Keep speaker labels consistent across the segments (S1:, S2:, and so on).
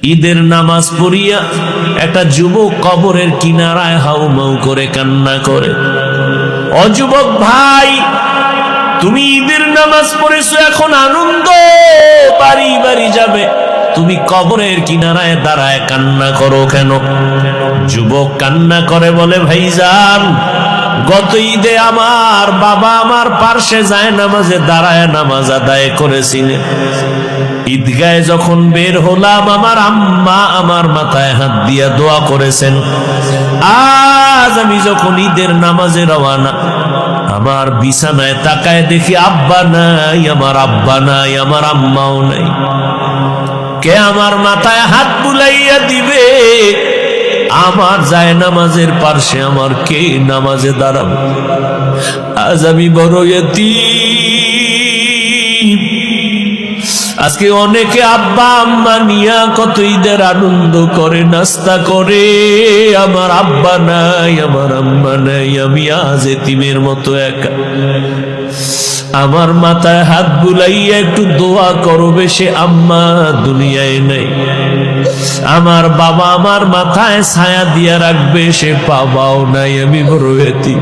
S1: ঈদের নামাজ পড়িয়া একটা যুবক কবরের কিনারায় হাউমাউ করে কান্না করে। ও যুবক ভাই, তুমি ঈদের নামাজ পড়েছো, এখন আনন্দ বাড়ি বাড়ি যাবে, তুমি কবরের কিনারায় দাঁড়ায় কান্না করো কেন? যুবক কান্না করে বলে, ভাইজান, গত ঈদে আমার বাবা আমার পার্শ্বে যায় নামাজে দাঁড়ায় নামাজ আদায় করেছিলেন। ঈদগায় যখন বের হলাম, আমার আম্মা আমার মাথায় হাত দিয়া দোয়া করেছেন। আজ আমি যখন ঈদের নামাজে রওয়ানা, আমার বিছানায় তাকায় দেখি আব্বা নাই, আমার আব্বা নাই, আমার আম্মাও নাই। কে আমার মাথায় হাত বুলাইয়া দিবে? আমার যায় নামাজের পার্শ্বে আমার কে নামাজে দাঁড়াবে? আজ আমি বড় ইতিম। আজকে অনেকে আব্বা আম্মা নিয়া কত ঈদের আনন্দ করে, নাস্তা করে, আমার আব্বা নাই, আমার আম্মা নাই, আমি আজ এতিমের মতো একা। আমার মাথায় হাত বুলাইয়া একটু দোয়া করবে, সে আম্মা দুনিয়ায় নাই। আমার বাবা আমার মাথায় ছায়া দিয়া রাখবে, সে বাবাও নাই, আমি বড় এতিম।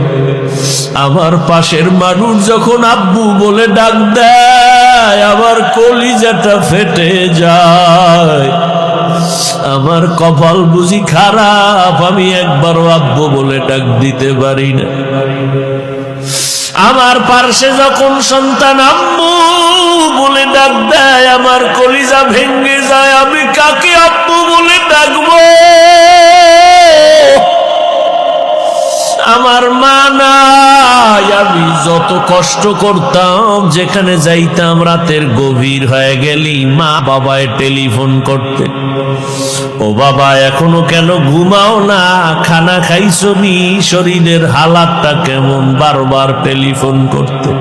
S1: আমার পাশের মানুষ যখন আব্বু বলে ডাক দেয়, আমার কলিজাটা ফেটে যায়। আমার কপাল বুঝি খারাপ, আমি একবারও আব্বু বলে ডাক দিতে পারি না। আমার পার্শ্বে যখন সন্তান আম্মু বলে ডাক দেয়, আমার কলিজা ভেঙে যায়। আমি কাকে আব্বু বলে ডাকবো? আমার মা নাই। আমি যত কষ্ট করতাম, যেখানে যাইতাম রাতের গভীর হয়ে গেলি মা বাবায় টেলিফোন করতে, ও বাবা এখনো কেন ঘুমাও না, খানা খাইছো নি, শরীরের হালাতটা কেমন, বারবার টেলিফোন করতে।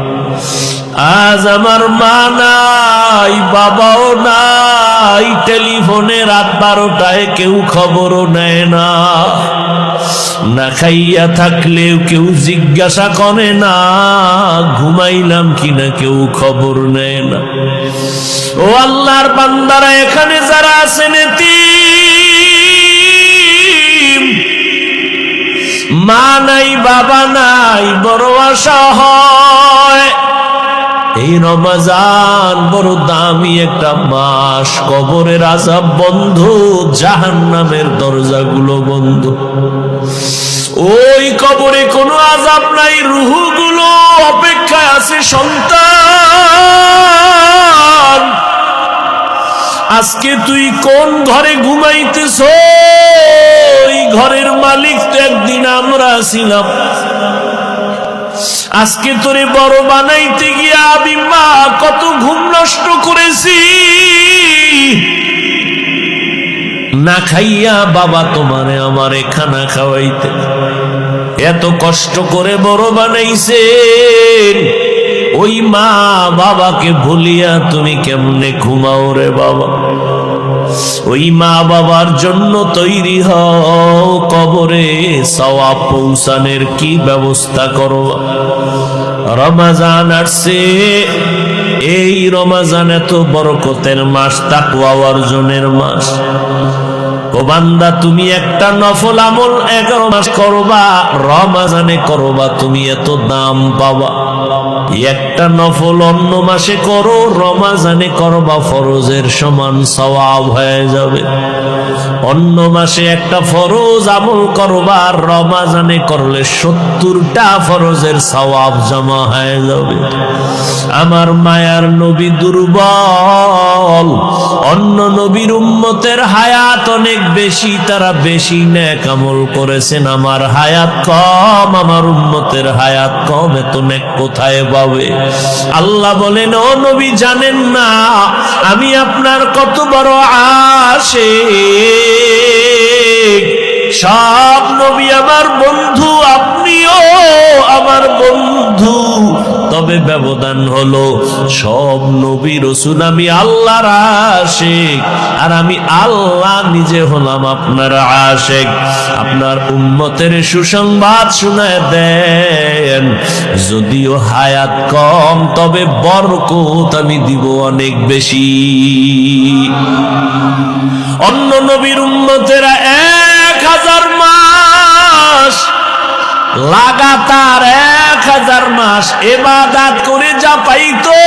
S1: আজ আমার মা নাই, বাবাও নাই, টেলিফোনে রাত 12টায় কেউ খবরও নেয় না। না খাইয়া থাকলেও কেউ জিজ্ঞাসা করে না, ঘুমাইলাম কিনা কেউ খবর নেয় না। ও আল্লাহর বান্দারা, এখানে যারা আছেন এতিম, মা নাই, বাবা নাই, বড় আশা হয় এই রমজান বড় দামি একটা মাস। কবরের আযাব বন্ধ, জাহান্নামের দরজাগুলো বন্ধ। ওই কবরে কোনো আযাব নাই, রূহগুলো অপেক্ষায় আছে। সন্তান, আজকে তুই কোন ঘরে ঘুমাইতেছ? ওই ঘরের মালিক তো একদিন আমরা ছিলাম। আজকে তোরে বড় বানাইতে গিয়া আমি মা কত ঘুম নষ্ট করেছি। না খাইয়া বাবা তোমারে আমারে খানা খাওয়াইতে এত কষ্ট করে বড় বানাইছেন। ওই মা বাবাকে ভুলিয়া তুমি কেমনে ঘুমাও রে বাবা? ওই মা বাবার জন্য তৈরি হও, কবরে সওয়াব পৌঁছানোর কি ব্যবস্থা করো। রমজান আসছে, এই রমজান এত বরকতের মাস, তাকওয়া অর্জনের মাস। ও বান্দা, তুমি একটা নফল আমল 11 মাস করবা, রমজানে করবা, তুমি এত দাম পাবা। একটা নফল অন্য মাসে করো, রমজানে করবা, ফরজের সমান সওয়াব হয়ে যাবে। অন্য মাসে একটা ফরজ আমল করবা, রমজানে করলে 70টা ফরজের সওয়াব জমা হয়ে যাবে। আমার মায়ার নবী দুর্বল, অন্য নবীর উম্মতের হায়াত অনেক বেশি, তারা বেশি নেক আমল করেছেন। আমার হায়াত কম, আমার উম্মতের হায়াত কম, এত নেক কোথায় পাবে? আল্লাহ বলেন, ও নবী জানেন না আমি আপনার কত বড় আশিক? সব নবী আমার বন্ধু, আপনিও আমার বন্ধু, তবে তবে ব্যবধান হলো সব নবী রাসূল আমি আল্লাহর আশিক, আর আমি আল্লাহ নিজে হলাম আপনার আশিক। আপনার উম্মতের সুসংবাদ শুনায় দেন, যদিও হায়াত কম তবে বরকত আমি দিব অনেক বেশি। অন্য নবীর উম্মতেরা 1000 মাস লাগাতার 1000 মাস ইবাদত করে যা পাইতো,